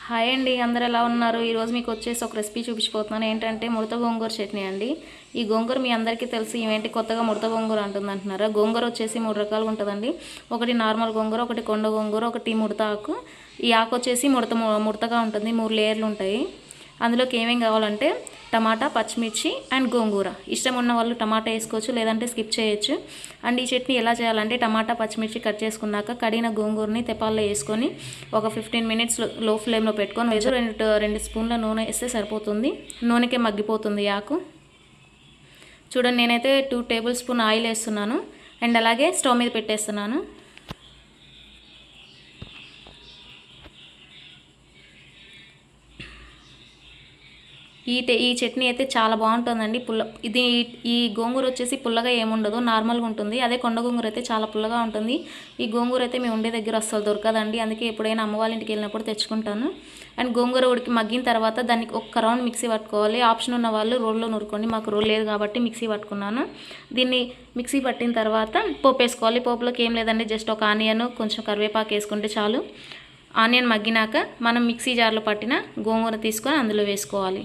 Hi అండి, అందరు ఎలా ఉన్నారు? ఈరోజు మీకు వచ్చేసి ఒక రెసిపీ చూపించిపోతున్నాను. ఏంటంటే ముడత గోంగూర చట్నీ అండి. ఈ గోంగూర మీ అందరికీ తెలిసి ఇవేంటి కొత్తగా ముడత గోంగూర అంటుంది అంటున్నారా? గోంగూర వచ్చేసి 3 రకాలుగా ఉంటుందండి. ఒకటి నార్మల్ గోంగూర, ఒకటి కొండ గోంగూర, ఒకటి ముడత ఆకు. ఈ ఆకు వచ్చేసి ముడతగా ఉంటుంది, 3 లేయర్లు ఉంటాయి. అందులోకి ఏమేం కావాలంటే టమాటా, పచ్చిమిర్చి అండ్ గోంగూర. ఇష్టం ఉన్న వాళ్ళు టమాటా వేసుకోవచ్చు, లేదంటే స్కిప్ చేయొచ్చు. అండ్ ఈ చట్నీ ఎలా చేయాలంటే టమాటా, పచ్చిమిర్చి కట్ చేసుకున్నాక కడిగిన గోంగూరని తెపాల్లో వేసుకొని ఒక 15 మినిట్స్ లో ఫ్లేమ్లో పెట్టుకొని 2 స్పూన్ల నూనె వేస్తే సరిపోతుంది. నూనెకే మగ్గిపోతుంది ఆకు. చూడండి, నేనైతే 2 టేబుల్ స్పూన్ ఆయిల్ వేస్తున్నాను అండ్ అలాగే స్టవ్ మీద పెట్టేస్తున్నాను. ఈ చట్నీ అయితే చాలా బాగుంటుందండి. ఈ గోంగూర వచ్చేసి పుల్లగా ఏముండదు, నార్మల్గా ఉంటుంది. అదే కొండ గోంగూర అయితే చాలా పుల్లగా ఉంటుంది. ఈ గోంగూర అయితే మేము ఉండే దగ్గర అస్సలు దొరకదండి, అందుకే ఎప్పుడైనా అమ్మ వాళ్ళ ఇంటికి వెళ్ళినప్పుడు తెచ్చుకుంటాను. అండ్ గోంగూర ఉడికి మగ్గిన తర్వాత దానికి ఒక రౌండ్ మిక్సీ పట్టుకోవాలి. ఆప్షన్ ఉన్న వాళ్ళు రోల్లో నూరుకోండి, మాకు రోల్ లేదు కాబట్టి మిక్సీ పట్టుకున్నాను. దీన్ని మిక్సీ పట్టిన తర్వాత పోపు వేసుకోవాలి. పోపులోకి ఏం లేదండి, జస్ట్ ఒక ఆనియన్, కొంచెం కరివేపాకు వేసుకుంటే చాలు. ఆనియన్ మగ్గినాక మనం మిక్సీ జార్లో పట్టిన గోంగూర తీసుకొని అందులో వేసుకోవాలి.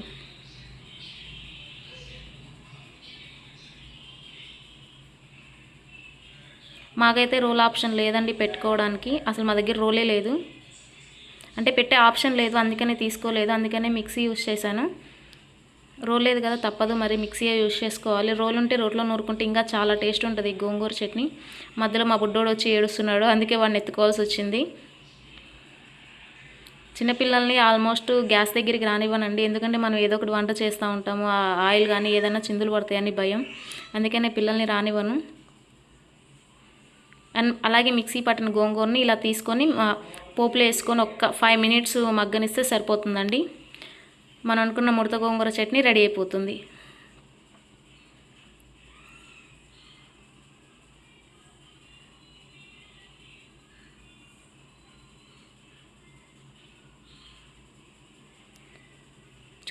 మాకైతే రోల్ ఆప్షన్ లేదండి పెట్టుకోవడానికి, అసలు మా దగ్గర రోలే లేదు. అంటే పెట్టే ఆప్షన్ లేదు, అందుకనే తీసుకోలేదు. అందుకనే మిక్సీ యూజ్ చేశాను. రోల్ లేదు కదా, తప్పదు, మరి మిక్సీ యూజ్ చేసుకోవాలి. రోల్ ఉంటే రోట్లో నూరుకుంటే ఇంకా చాలా టేస్ట్ ఉంటుంది గోంగూర చట్నీ. మధ్యలో మా బుడ్డోడు వచ్చి ఏడుస్తున్నాడు, అందుకే వాడిని ఎత్తుకోవాల్సి వచ్చింది. చిన్నపిల్లల్ని ఆల్మోస్ట్ గ్యాస్ దగ్గరికి రానివ్వనండి, ఎందుకంటే మనం ఏదో ఒకటి వంట చేస్తూ ఉంటాము. ఆయిల్ కానీ ఏదైనా చిందులు పడతాయని భయం, అందుకనే పిల్లల్ని రానివ్వను. అండ్ అలాగే మిక్సీ పట్టిన గోంగూరని ఇలా తీసుకొని పోపులో వేసుకొని ఒక 5 మినిట్స్ మగ్గనిస్తే సరిపోతుందండి. మనం అనుకున్న ముడత గోంగూర చట్నీ రెడీ అయిపోతుంది.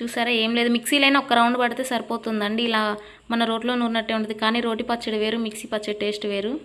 చూసారా, ఏం లేదు, మిక్సీలైనా ఒక రౌండ్ పడితే సరిపోతుందండి. ఇలా మన రోట్లో నూరినట్టే ఉంటుంది, కానీ రోటి పచ్చడి వేరు, మిక్సీ పచ్చడి టేస్ట్ వేరు.